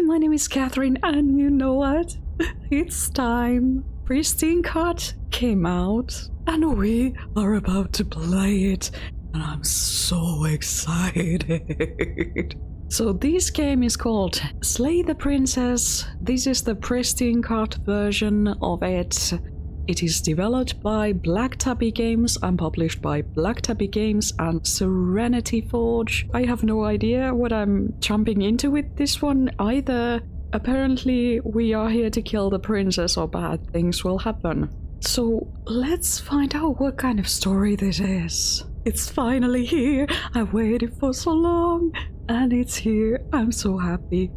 my name is Catherine, and you know what? It's time. Pristine card came out, and we are about to play it, and I'm so excited. So this game is called Slay the Princess. This is the Pristine card version of it. It is developed by Tabby Games and published by Tabby Games and Serenity Forge. I have no idea what I'm jumping into with this one either. Apparently we are here to kill the princess or bad things will happen. So let's find out what kind of story this is. It's finally here. I waited for so long and it's here. I'm so happy.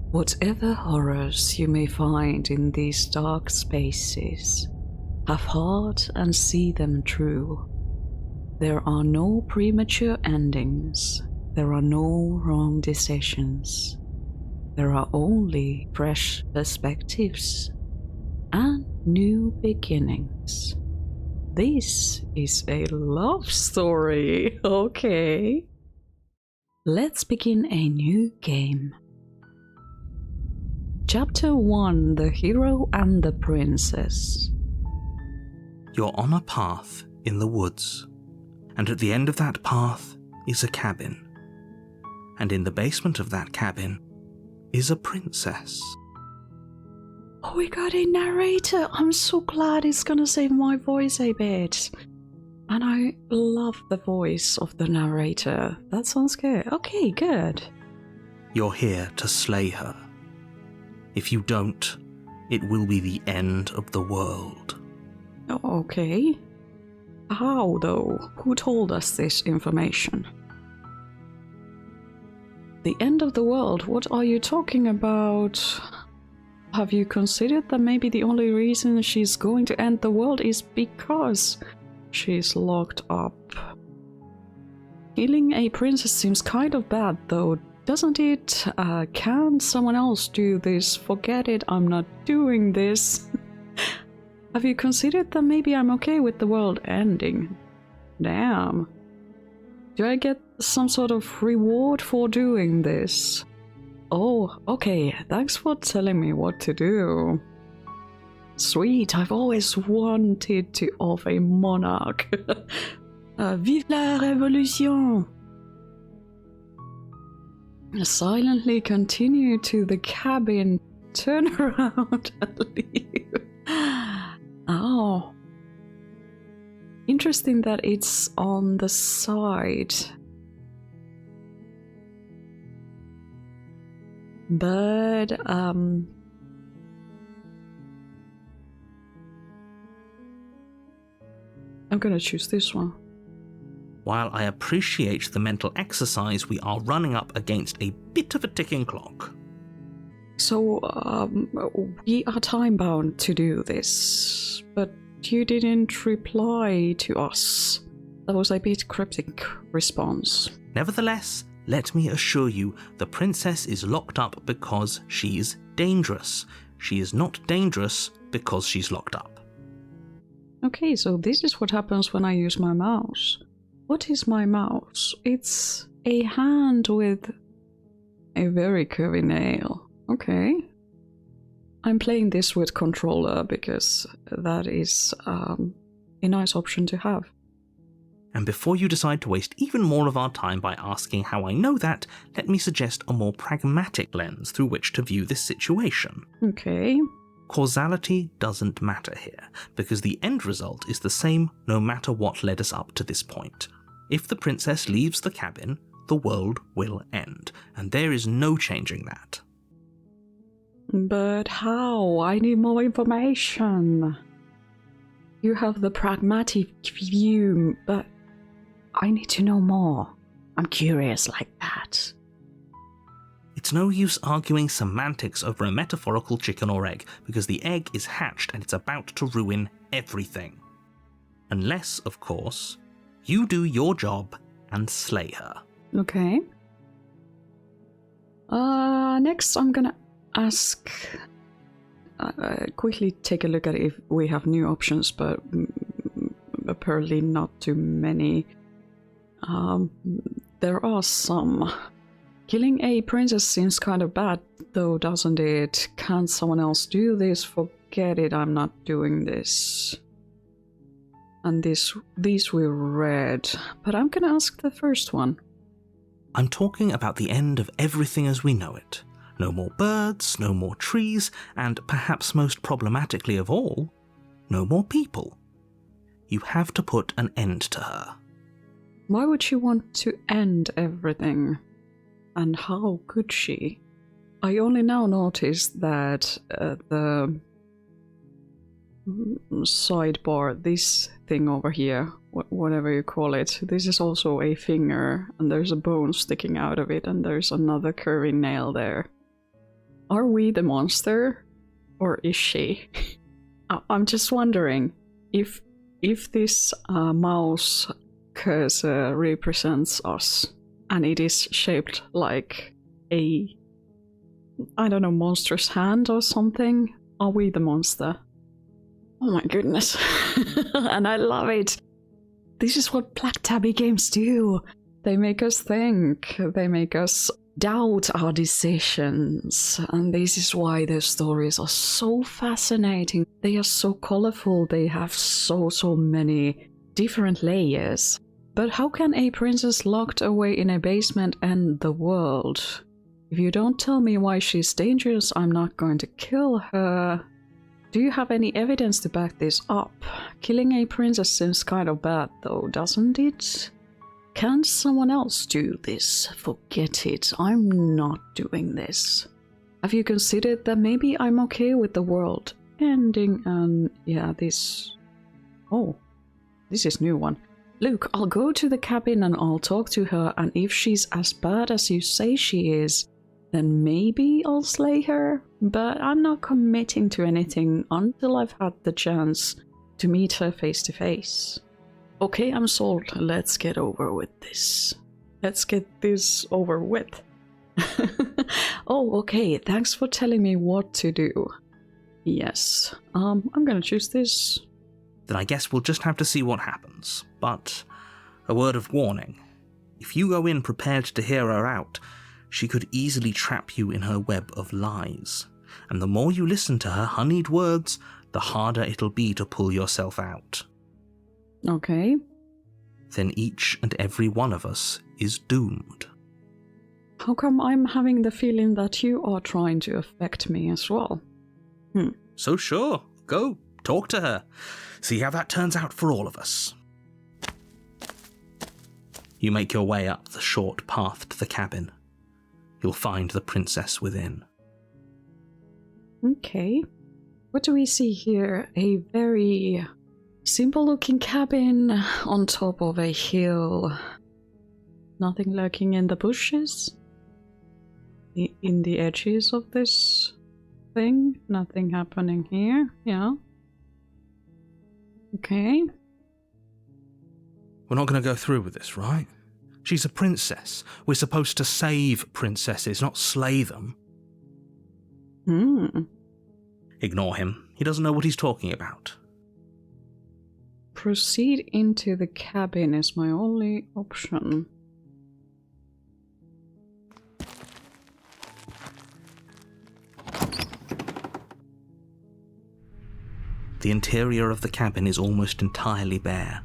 Whatever horrors you may find in these dark spaces, have heart and see them true. There are no premature endings. There are no wrong decisions. There are only fresh perspectives and new beginnings. This is a love story, okay? Let's begin a new game. Chapter 1: The Hero and the Princess. You're on a path in the woods, and at the end of that path is a cabin. And in the basement of that cabin is a princess. Oh, we got a narrator! I'm so glad it's gonna save my voice a bit. And I love the voice of the narrator. That sounds good. Okay, good. You're here to slay her. If you don't, it will be the end of the world. Oh, okay. How, though? Who told us this information? The end of the world? What are you talking about? Have you considered that maybe the only reason she's going to end the world is because she's locked up? Killing a princess seems kind of bad, though, doesn't it? Can someone else do this? Forget it, I'm not doing this. Have you considered that maybe I'm okay with the world ending? Damn. Do I get some sort of reward for doing this? Oh, okay, thanks for telling me what to do. Sweet, I've always wanted to of a monarch. Vive la révolution! Silently continue to the cabin, turn around and leave. Oh. Interesting that it's on the side. But, I'm gonna choose this one. While I appreciate the mental exercise, we are running up against a bit of a ticking clock. So, we are time-bound to do this, but you didn't reply to us. That was a bit cryptic response. Nevertheless, let me assure you, the princess is locked up because she's dangerous. She is not dangerous because she's locked up. Okay, so this is what happens when I use my mouse. What is my mouse? It's a hand with a very curvy nail. Okay. I'm playing this with controller because that is a nice option to have. And before you decide to waste even more of our time by asking how I know that, let me suggest a more pragmatic lens through which to view this situation. Okay. Causality doesn't matter here, because the end result is the same no matter what led us up to this point. If the princess leaves the cabin, the world will end, and there is no changing that. But how? I need more information. You have the pragmatic view, but I need to know more. I'm curious like that. It's no use arguing semantics over a metaphorical chicken or egg, because the egg is hatched and it's about to ruin everything. Unless, of course, you do your job and slay her. Okay. Next I'm gonna ask... quickly take a look at if we have new options, but apparently not too many. There are some. Killing a princess seems kind of bad, though, doesn't it? Can't someone else do this? Forget it, I'm not doing this. And these we read, but I'm gonna ask the first one. I'm talking about the end of everything as we know it. No more birds, no more trees, and perhaps most problematically of all, no more people. You have to put an end to her. Why would she want to end everything? And how could she? I only now noticed that the sidebar, this thing over here, whatever you call it, this is also a finger, and there's a bone sticking out of it, and there's another curvy nail there. Are we the monster? Or is she? I'm just wondering if this mouse cursor represents us, and it is shaped like a, I don't know, monster's hand or something. Are we the monster? Oh my goodness. And I love it. This is what Black Tabby games do. They make us think. They make us doubt our decisions. And this is why their stories are so fascinating. They are so colorful. They have so many different layers. But how can a princess locked away in a basement end the world? If you don't tell me why she's dangerous, I'm not going to kill her. Do you have any evidence to back this up? Killing a princess seems kind of bad though, doesn't it? Can't someone else do this? Forget it, I'm not doing this. Have you considered that maybe I'm okay with the world ending and yeah, this... Oh, this is new one. Look, I'll go to the cabin and I'll talk to her, and if she's as bad as you say she is, then maybe I'll slay her, but I'm not committing to anything until I've had the chance to meet her face to face. Okay, I'm sold. Let's get over with this. Let's get this over with. Oh, okay, thanks for telling me what to do. Yes, I'm gonna choose this. Then I guess we'll just have to see what happens. But a word of warning. If you go in prepared to hear her out, she could easily trap you in her web of lies. And the more you listen to her honeyed words, the harder it'll be to pull yourself out. Okay. Then each and every one of us is doomed. How come I'm having the feeling that you are trying to affect me as well? So sure, go, talk to her. See how that turns out for all of us. You make your way up the short path to the cabin. You'll find the princess within. Okay. What do we see here? A very simple-looking cabin on top of a hill. Nothing lurking in the bushes? In the edges of this thing? Nothing happening here? Yeah. Okay. We're not going to go through with this, right? She's a princess. We're supposed to save princesses, not slay them. Ignore him. He doesn't know what he's talking about. Proceed into the cabin is my only option. The interior of the cabin is almost entirely bare.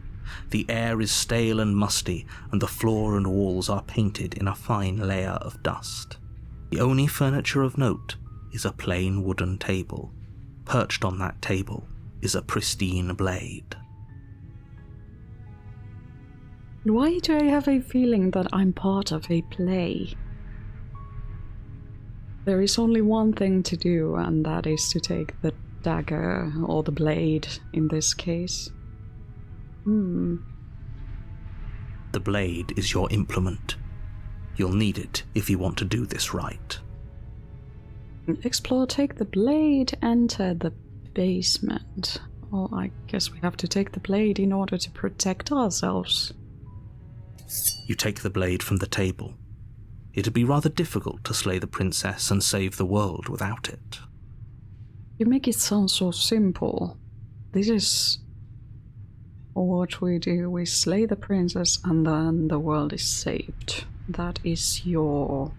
The air is stale and musty, and the floor and walls are painted in a fine layer of dust. The only furniture of note is a plain wooden table. Perched on that table is a pristine blade. Why do I have a feeling that I'm part of a play? There is only one thing to do, and that is to take the dagger, or the blade in this case. The blade is your implement. You'll need it if you want to do this right. Explore, take the blade, enter the basement. Well, I guess we have to take the blade in order to protect ourselves. You take the blade from the table. It'd be rather difficult to slay the princess and save the world without it. You make it sound so simple. This is what we do. We slay the princess and then the world is saved. That is your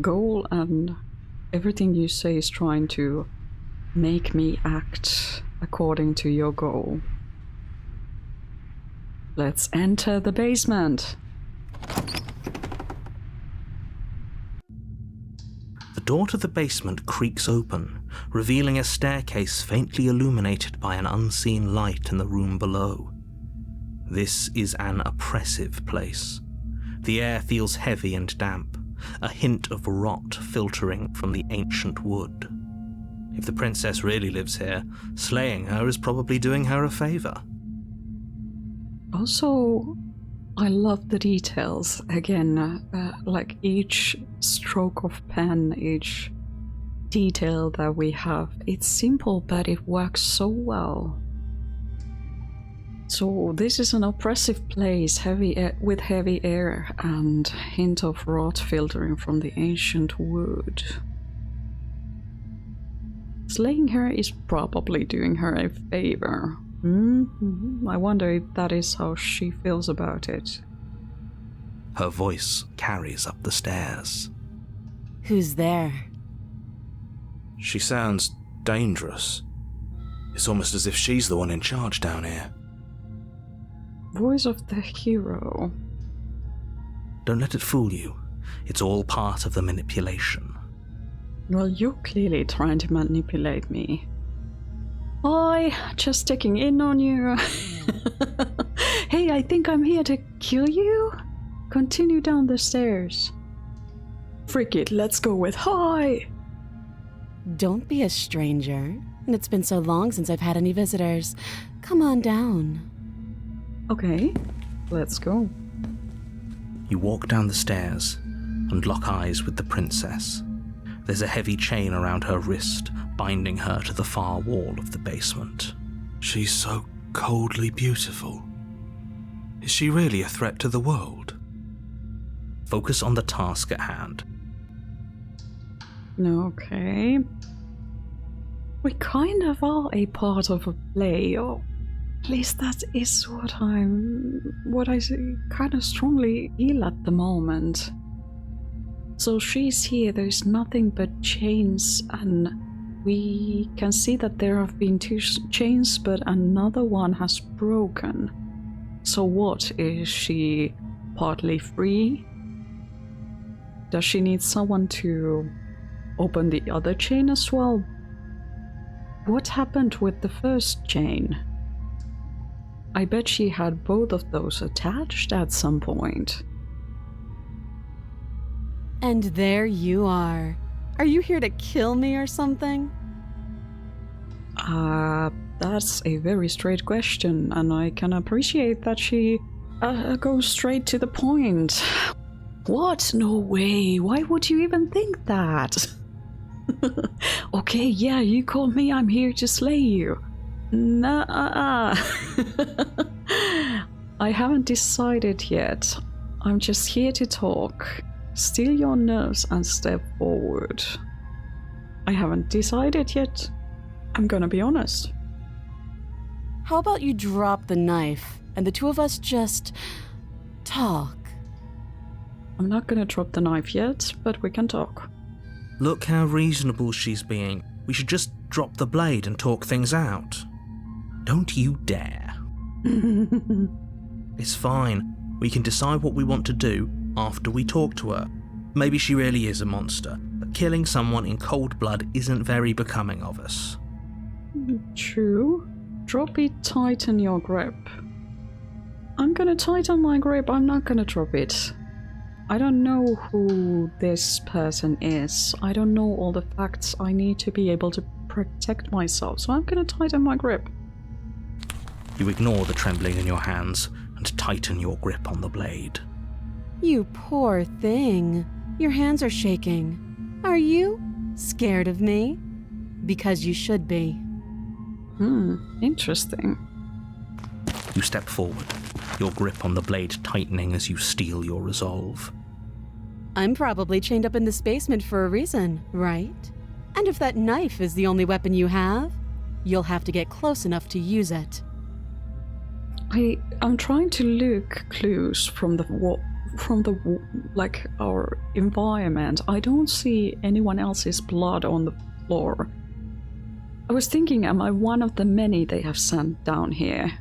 goal, and everything you say is trying to make me act according to your goal. Let's enter the basement. The door to the basement creaks open, revealing a staircase faintly illuminated by an unseen light in the room below. This is an oppressive place. The air feels heavy and damp, a hint of rot filtering from the ancient wood. If the princess really lives here, slaying her is probably doing her a favor. Also, I love the details. Again, like each stroke of pen, each detail that we have. It's simple, but it works so well. So this is an oppressive place, with heavy air and hint of rot filtering from the ancient wood. Slaying her is probably doing her a favor. I wonder if that is how she feels about it. Her voice carries up the stairs. Who's there? She sounds dangerous. It's almost as if she's the one in charge down here. Voice of the hero. Don't let it fool you. It's all part of the manipulation. Well, you're clearly trying to manipulate me. Hi, just checking in on you. Hey, I think I'm here to kill you? Continue down the stairs. Frick it, let's go with hi! Don't be a stranger. And it's been so long since I've had any visitors. Come on down. Okay, let's go. You walk down the stairs and lock eyes with the princess. There's a heavy chain around her wrist, binding her to the far wall of the basement. She's so coldly beautiful. Is she really a threat to the world? Focus on the task at hand. Okay. We kind of are a part of a play, or at least that is what I kind of strongly feel at the moment. So she's here, there's nothing but chains, and we can see that there have been 2 chains, but another one has broken. So what, is she partly free? Does she need someone to open the other chain as well? What happened with the first chain? I bet she had both of those attached at some point. And there you are. Are you here to kill me or something? That's a very straight question, and I can appreciate that she goes straight to the point. What? No way. Why would you even think that? Okay, yeah, you called me, I'm here to slay you. Nah. I haven't decided yet. I'm just here to talk. Still your nerves and step forward. I haven't decided yet. I'm gonna be honest. How about you drop the knife and the 2 of us just talk? I'm not gonna drop the knife yet, but we can talk. Look how reasonable she's being. We should just drop the blade and talk things out. Don't you dare. It's fine. We can decide what we want to do after we talk to her. Maybe she really is a monster, but killing someone in cold blood isn't very becoming of us. True. Drop it, tighten your grip. I'm gonna tighten my grip, I'm not gonna drop it. I don't know who this person is. I don't know all the facts. I need to be able to protect myself, so I'm gonna tighten my grip. You ignore the trembling in your hands and tighten your grip on the blade. You poor thing. Your hands are shaking. Are you scared of me? Because you should be. Interesting. You step forward, your grip on the blade tightening as you steel your resolve. I'm probably chained up in this basement for a reason, right? And if that knife is the only weapon you have, you'll have to get close enough to use it. I'm trying to look clues from the from our environment, I don't see anyone else's blood on the floor. I was thinking, am I one of the many they have sent down here?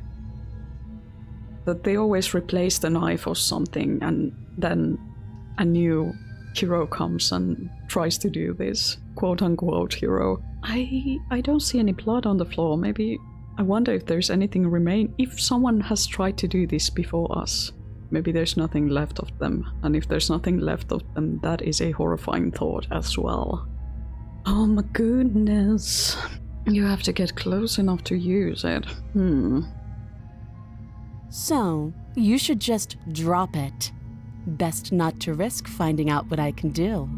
That they always replace the knife or something, and then a new hero comes and tries to do this, quote-unquote hero. I don't see any blood on the floor. Maybe I wonder if there's anything remain. If someone has tried to do this before us, maybe there's nothing left of them. And if there's nothing left of them, that is a horrifying thought as well. Oh my goodness. You have to get close enough to use it. So, you should just drop it. Best not to risk finding out what I can do.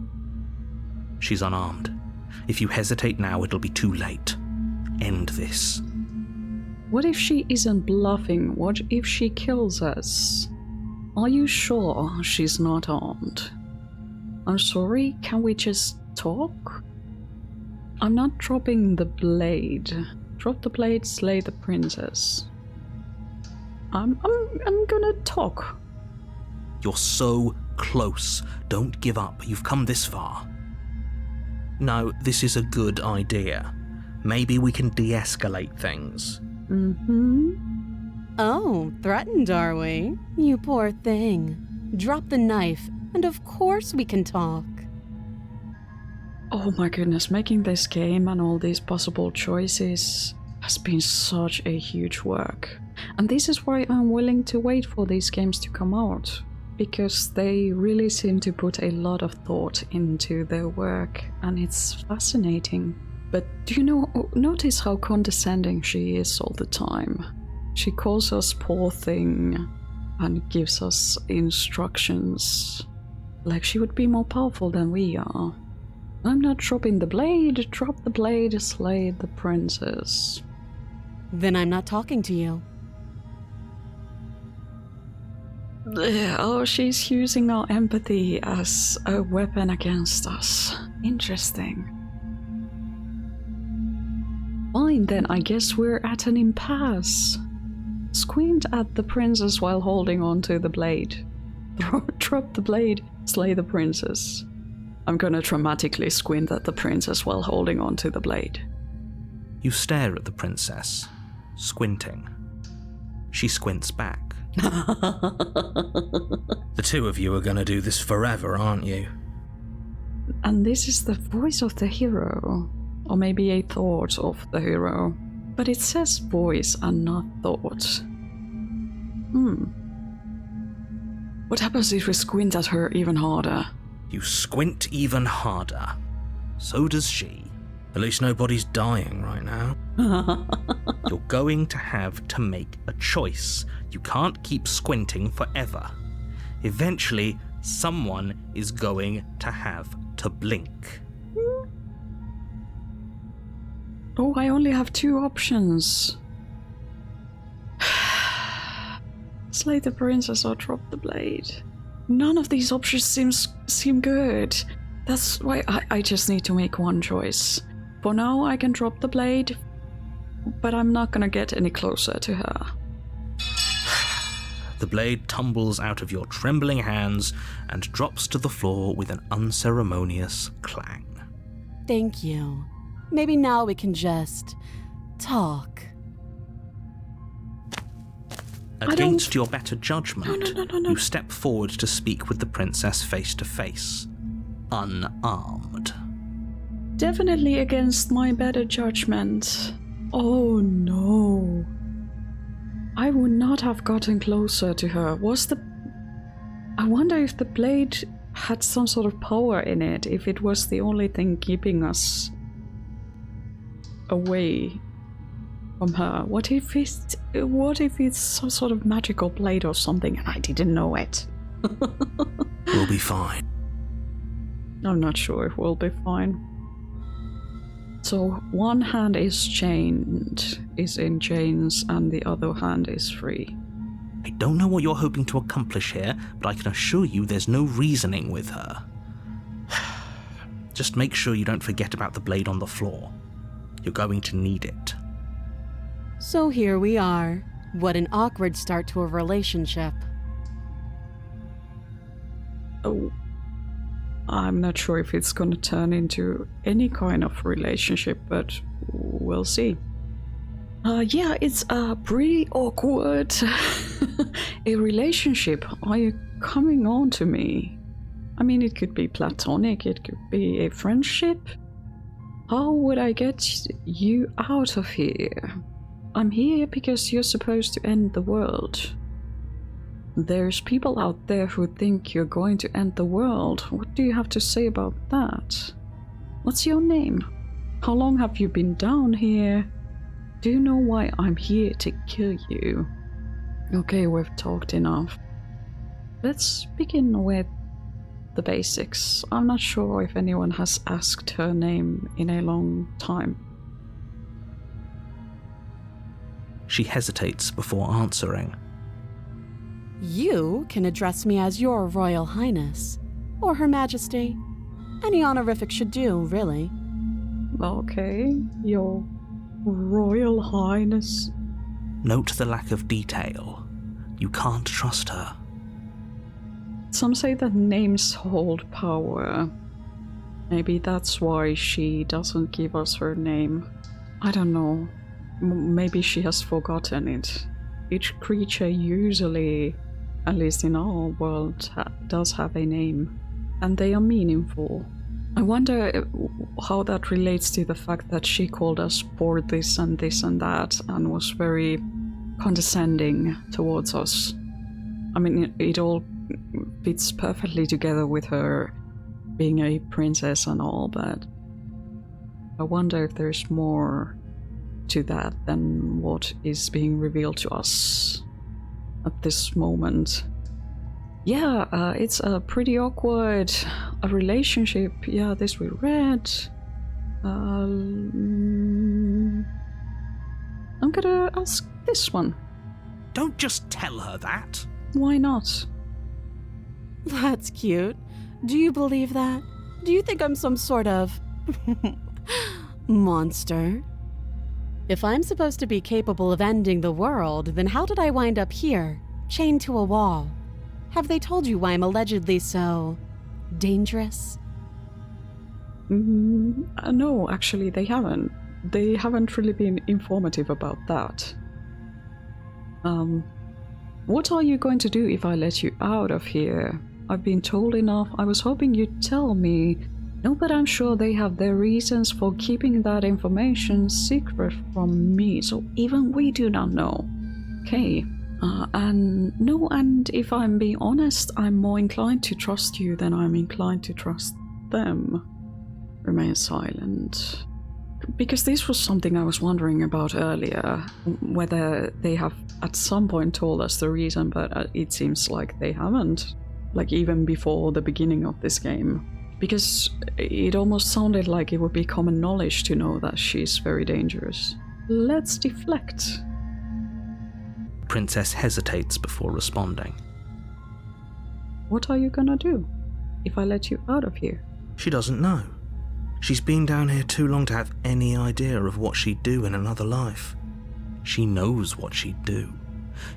She's unarmed. If you hesitate now, it'll be too late. End this. What if she isn't bluffing? What if she kills us? Are you sure she's not armed? I'm sorry, can we just talk? I'm not dropping the blade. Drop the blade, slay the princess. I'm gonna talk. You're so close. Don't give up. You've come this far. No, this is a good idea. Maybe we can de-escalate things. Oh, threatened, are we? You poor thing. Drop the knife, and of course we can talk. Oh my goodness, making this game and all these possible choices has been such a huge work. And this is why I'm willing to wait for these games to come out, because they really seem to put a lot of thought into their work, and it's fascinating. But do you notice how condescending she is all the time? She calls us poor thing and gives us instructions like she would be more powerful than we are. I'm not dropping the blade. Drop the blade, slay the princess. Then I'm not talking to you. Oh, she's using our empathy as a weapon against us. Interesting. Fine, then I guess we're at an impasse. Squint at the princess while holding on to the blade. Drop the blade, slay the princess. I'm gonna dramatically squint at the princess while holding on to the blade. You stare at the princess, squinting. She squints back. The two of you are gonna do this forever, aren't you? And this is the voice of the hero. Or maybe a thought of the hero. But it says voice and not thought. What happens if we squint at her even harder? You squint even harder. So does she. At least nobody's dying right now. You're going to have to make a choice. You can't keep squinting forever. Eventually, someone is going to have to blink. Oh, I only have two options. Slay the princess or drop the blade. None of these options seem good. That's why I just need to make one choice. For now, I can drop the blade, but I'm not gonna get any closer to her. The blade tumbles out of your trembling hands and drops to the floor with an unceremonious clang. Thank you. Maybe now we can just talk. Against your better judgment, No. you step forward to speak with the princess face to face, unarmed. Definitely against my better judgment. Oh no. I would not have gotten closer to her. I wonder if the blade had some sort of power in it, if it was the only thing keeping us away from her. What if it's some sort of magical blade or something and I didn't know it? We'll be fine. I'm not sure if we'll be fine. So one hand is in chains, and the other hand is free. I don't know what you're hoping to accomplish here, but I can assure you there's no reasoning with her. Just make sure you don't forget about the blade on the floor. You're going to need it. So here we are. What an awkward start to a relationship. Oh, I'm not sure if it's gonna turn into any kind of relationship, but we'll see. Yeah, it's pretty awkward. A relationship. Are you coming on to me? I mean, it could be platonic, it could be a friendship. How would I get you out of here? I'm here because you're supposed to end the world. There's people out there who think you're going to end the world. What do you have to say about that? What's your name? How long have you been down here? Do you know why I'm here to kill you? Okay, we've talked enough. Let's begin with the basics. I'm not sure if anyone has asked her name in a long time. She hesitates before answering. You can address me as Your Royal Highness, or Her Majesty. Any honorific should do, really. Okay, Your Royal Highness. Note the lack of detail. You can't trust her. Some say that names hold power. Maybe that's why she doesn't give us her name. I don't know. Maybe she has forgotten it. Each creature usually, at least in our world, does have a name. And they are meaningful. I wonder how that relates to the fact that she called us poor this and that and was very condescending towards us. I mean, it all fits perfectly together with her being a princess and all, but I wonder if there's more to that than what is being revealed to us at this moment. Yeah, it's a pretty awkward a relationship. Yeah, this we read. I'm gonna ask this one. Don't just tell her that. Why not? That's cute. Do you believe that? Do you think I'm some sort of monster? If I'm supposed to be capable of ending the world, then how did I wind up here, chained to a wall? Have they told you why I'm allegedly so dangerous? No, actually they haven't. They haven't really been informative about that. What are you going to do if I let you out of here? I've been told enough. I was hoping you'd tell me. No, but I'm sure they have their reasons for keeping that information secret from me, so even we do not know. Okay. And if I'm being honest, I'm more inclined to trust you than I'm inclined to trust them. Remain silent. Because this was something I was wondering about earlier, whether they have at some point told us the reason, but it seems like they haven't. Like even before the beginning of this game. Because it almost sounded like it would be common knowledge to know that she's very dangerous. Let's deflect. Princess hesitates before responding. What are you gonna do if I let you out of here? She doesn't know. She's been down here too long to have any idea of what she'd do in another life. She knows what she'd do.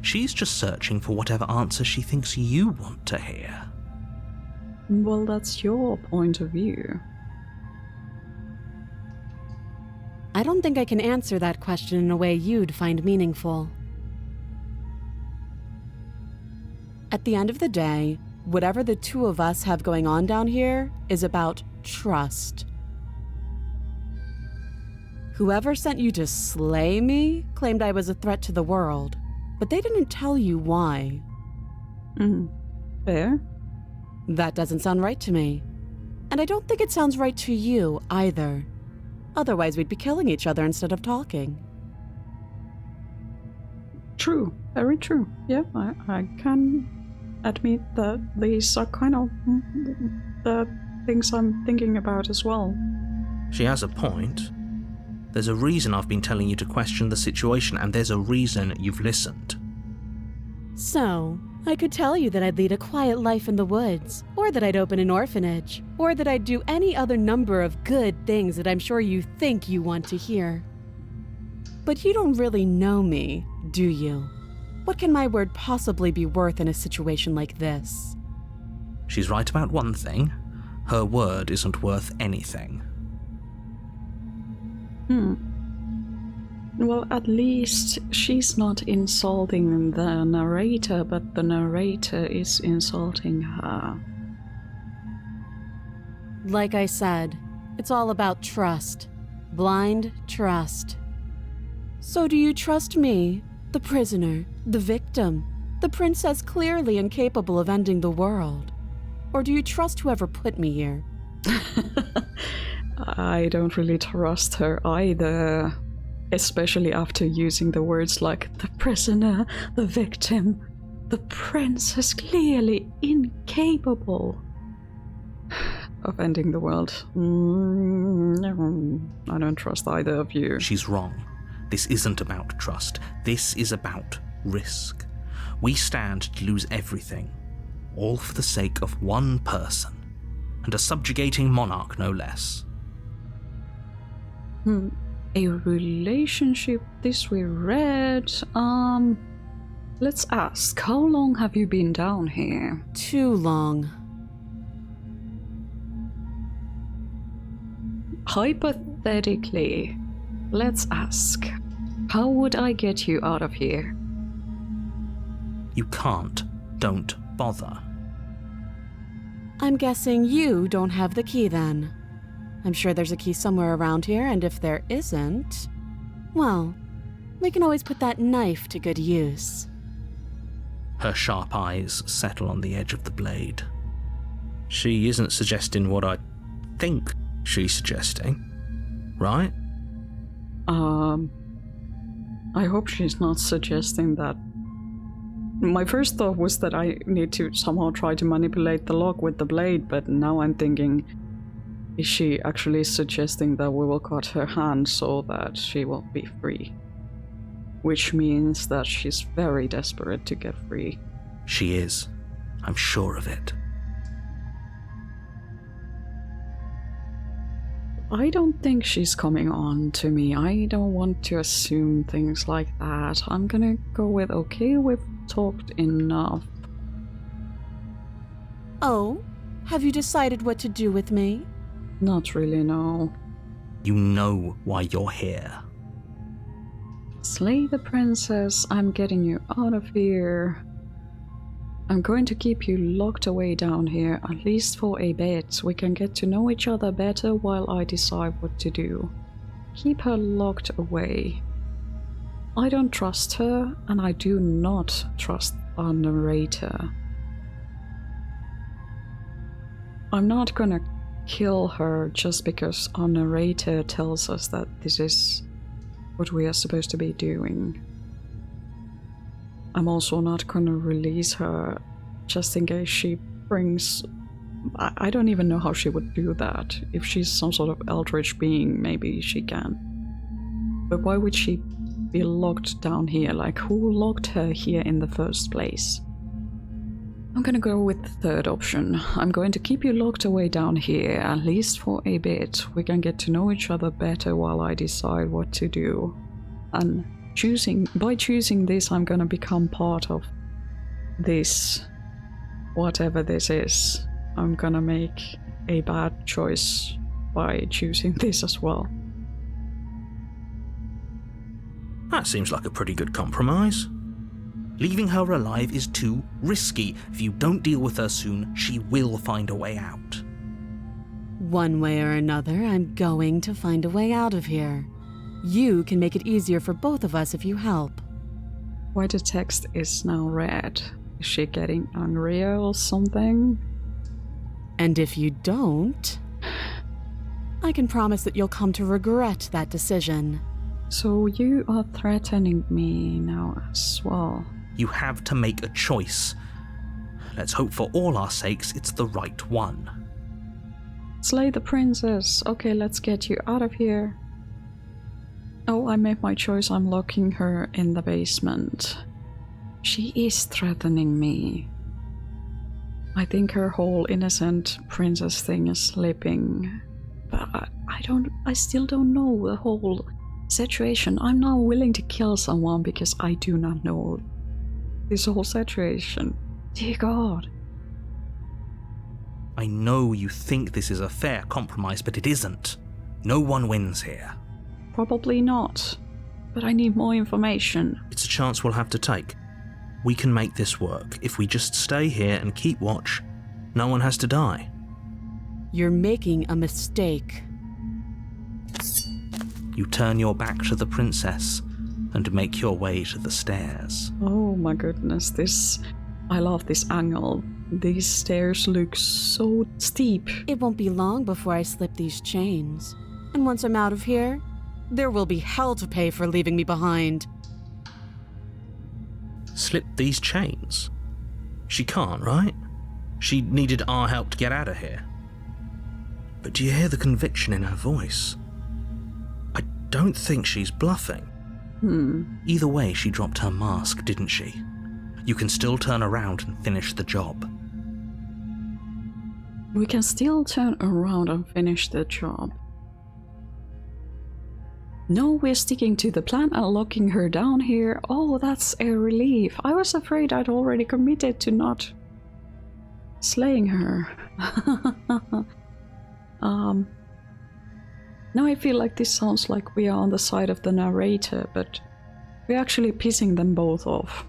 She's just searching for whatever answer she thinks you want to hear. Well, that's your point of view. I don't think I can answer that question in a way you'd find meaningful. At the end of the day, whatever the two of us have going on down here is about trust. Whoever sent you to slay me claimed I was a threat to the world, but they didn't tell you why. Fair. That doesn't sound right to me. And I don't think it sounds right to you either. Otherwise, we'd be killing each other instead of talking. True. Very true. Yeah, I can admit that these are kind of the things I'm thinking about as well. She has a point. There's a reason I've been telling you to question the situation, and there's a reason you've listened. So, I could tell you that I'd lead a quiet life in the woods, or that I'd open an orphanage, or that I'd do any other number of good things that I'm sure you think you want to hear. But you don't really know me, do you? What can my word possibly be worth in a situation like this? She's right about one thing. Her word isn't worth anything. Well, at least she's not insulting the narrator, but the narrator is insulting her. Like I said, it's all about trust. Blind trust. So do you trust me, the prisoner, the victim, the princess clearly incapable of ending the world? Or do you trust whoever put me here? I don't really trust her either, especially after using the words like the prisoner, the victim, the princess clearly incapable of ending the world. I don't trust either of you. She's wrong. This isn't about trust. This is about risk. We stand to lose everything, all for the sake of one person, and a subjugating monarch no less. A relationship, this we read. Let's ask, how long have you been down here? Too long. Hypothetically, let's ask, how would I get you out of here? You can't. Don't bother. I'm guessing you don't have the key then. I'm sure there's a key somewhere around here, and if there isn't, well, we can always put that knife to good use. Her sharp eyes settle on the edge of the blade. She isn't suggesting what I think she's suggesting, right? I hope she's not suggesting that. My first thought was that I need to somehow try to manipulate the lock with the blade, but now I'm thinking, is she actually suggesting that we will cut her hand so that she will be free? Which means that she's very desperate to get free. She is. I'm sure of it. I don't think she's coming on to me. I don't want to assume things like that. I'm gonna go with, okay, we've talked enough. Oh, have you decided what to do with me? Not really, no. You know why you're here. Slay the princess, I'm getting you out of here. I'm going to keep you locked away down here, at least for a bit. We can get to know each other better while I decide what to do. Keep her locked away. I don't trust her, and I do not trust our narrator. I'm not gonna kill her just because our narrator tells us that this is what we are supposed to be doing. I'm also not gonna release her just in case she brings... I don't even know how she would do that. If she's some sort of eldritch being, maybe she can. But why would she be locked down here? Like, who locked her here in the first place? I'm gonna go with the third option. I'm going to keep you locked away down here, at least for a bit. We can get to know each other better while I decide what to do. And by choosing this, I'm gonna become part of this, whatever this is. I'm gonna make a bad choice by choosing this as well. That seems like a pretty good compromise. Leaving her alive is too risky. If you don't deal with her soon, she will find a way out. One way or another, I'm going to find a way out of here. You can make it easier for both of us if you help. Why the text is now red? Is she getting angry or something? And if you don't, I can promise that you'll come to regret that decision. So you are threatening me now as well. You have to make a choice. Let's hope for all our sakes it's the right one. Slay the princess. Okay, let's get you out of here. Oh, I made my choice. I'm locking her in the basement. She is threatening me. I think her whole innocent princess thing is slipping. But I still don't know the whole situation. I'm now willing to kill someone because I do not know this whole situation. Dear God. I know you think this is a fair compromise, but it isn't. No one wins here. Probably not. But I need more information. It's a chance we'll have to take. We can make this work. If we just stay here and keep watch, no one has to die. You're making a mistake. You turn your back to the princess and make your way to the stairs. Oh my goodness, I love this angle. These stairs look so steep. It won't be long before I slip these chains. And once I'm out of here, there will be hell to pay for leaving me behind. Slip these chains? She can't, right? She needed our help to get out of here. But do you hear the conviction in her voice? I don't think she's bluffing. Either way, she dropped her mask, didn't she? You can still turn around and finish the job. We can still turn around and finish the job. No, we're sticking to the plan and locking her down here. Oh, that's a relief. I was afraid I'd already committed to not slaying her. Now I feel like this sounds like we are on the side of the narrator, but we're actually pissing them both off.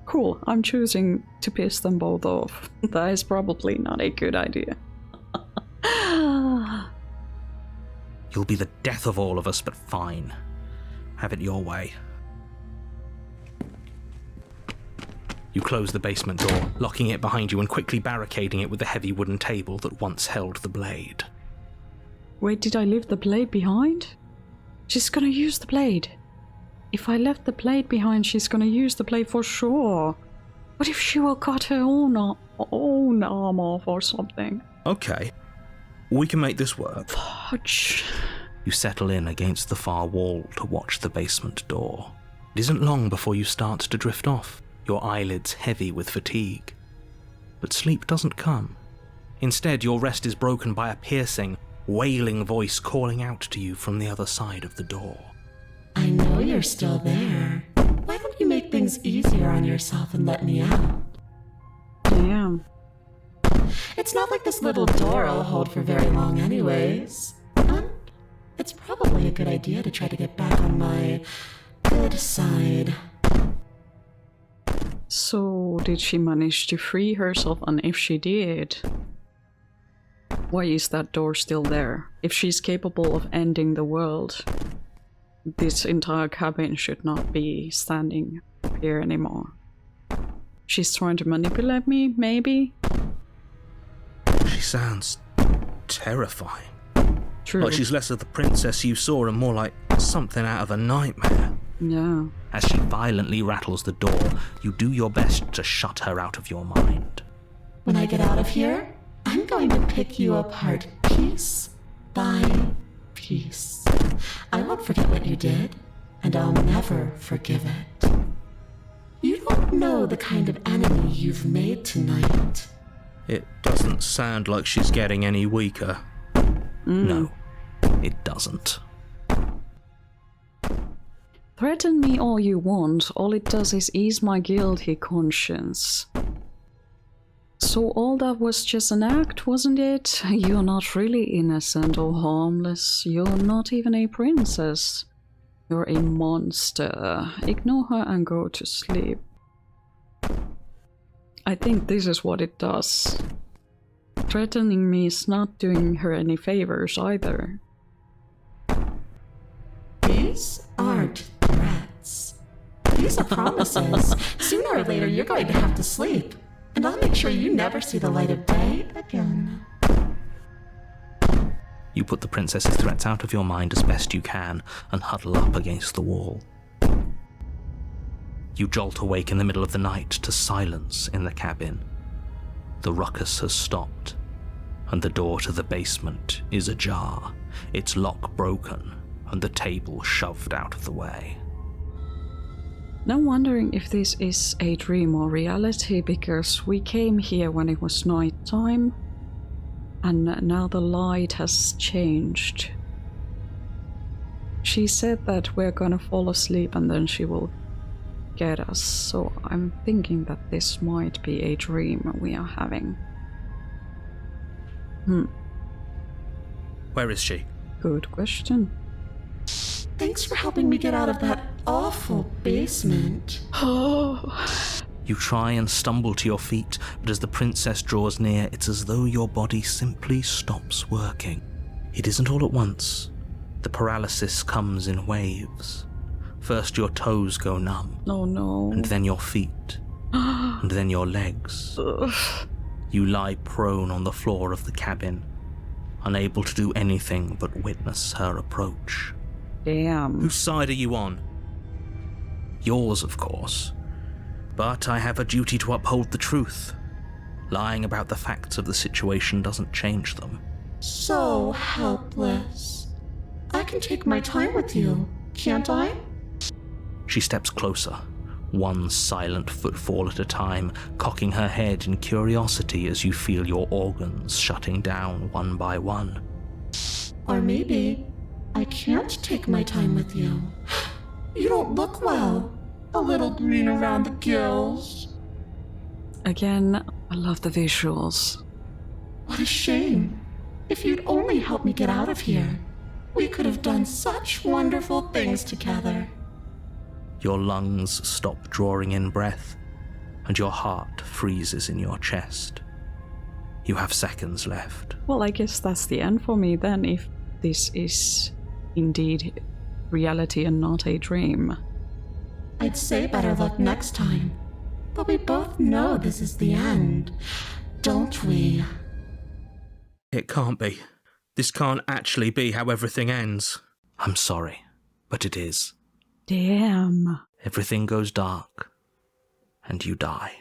Cool, I'm choosing to piss them both off. That is probably not a good idea. You'll be the death of all of us, but fine. Have it your way. You close the basement door, locking it behind you and quickly barricading it with the heavy wooden table that once held the blade. Wait, did I leave the blade behind? She's gonna use the blade. If I left the blade behind, she's gonna use the blade for sure. What if she will cut her own arm off or something? Okay, we can make this work. Fudge. You settle in against the far wall to watch the basement door. It isn't long before you start to drift off, your eyelids heavy with fatigue. But sleep doesn't come. Instead, your rest is broken by a piercing, wailing voice calling out to you from the other side of the door. I know you're still there. Why don't you make things easier on yourself and let me out? Damn. It's not like this little door will hold for very long anyways. And it's probably a good idea to try to get back on my good side. So, did she manage to free herself? And if she did, why is that door still there? If she's capable of ending the world, this entire cabin should not be standing here anymore. She's trying to manipulate me, maybe? She sounds terrifying. True. Like she's less of the princess you saw and more like something out of a nightmare. Yeah. As she violently rattles the door, you do your best to shut her out of your mind. When I get out of here, I'm going to pick you apart piece by piece. I won't forget what you did, and I'll never forgive it. You don't know the kind of enemy you've made tonight. It doesn't sound like she's getting any weaker. No, it doesn't. Threaten me all you want, all it does is ease my guilty conscience. So all that was just an act, wasn't it? You're not really innocent or harmless. You're not even a princess. You're a monster. Ignore her and go to sleep. I think this is what it does. Threatening me is not doing her any favors either. These aren't threats. These are promises. Sooner or later, you're going to have to sleep. And I'll make sure you never see the light of day again. You put the princess's threats out of your mind as best you can and huddle up against the wall. You jolt awake in the middle of the night to silence in the cabin. The ruckus has stopped, and the door to the basement is ajar, its lock broken, and the table shoved out of the way. Now wondering if this is a dream or reality, because we came here when it was night time, and now the light has changed. She said that we're gonna fall asleep and then she will get us, so I'm thinking that this might be a dream we are having. Where is she? Good question. Thanks for helping me get out of that awful basement. Oh. You try and stumble to your feet, but as the princess draws near, it's as though your body simply stops working. It isn't all at once. The paralysis comes in waves. First your toes go numb, Oh no. and then your feet, and then your legs. You lie prone on the floor of the cabin, unable to do anything but witness her approach. Damn. Whose side are you on? Yours, of course. But I have a duty to uphold the truth. Lying about the facts of the situation doesn't change them. So helpless. I can take my time with you, can't I? She steps closer, one silent footfall at a time, cocking her head in curiosity as you feel your organs shutting down one by one. Or maybe I can't take my time with you. You don't look well. A little green around the gills. Again, I love the visuals. What a shame. If you'd only helped me get out of here, we could have done such wonderful things together. Your lungs stop drawing in breath, and your heart freezes in your chest. You have seconds left. Well, I guess that's the end for me then, if this is indeed reality and not a dream. I'd say better luck next time, but we both know this is the end, don't we? It can't be. This can't actually be how everything ends. I'm sorry, but it is. Damn. Everything goes dark, and you die.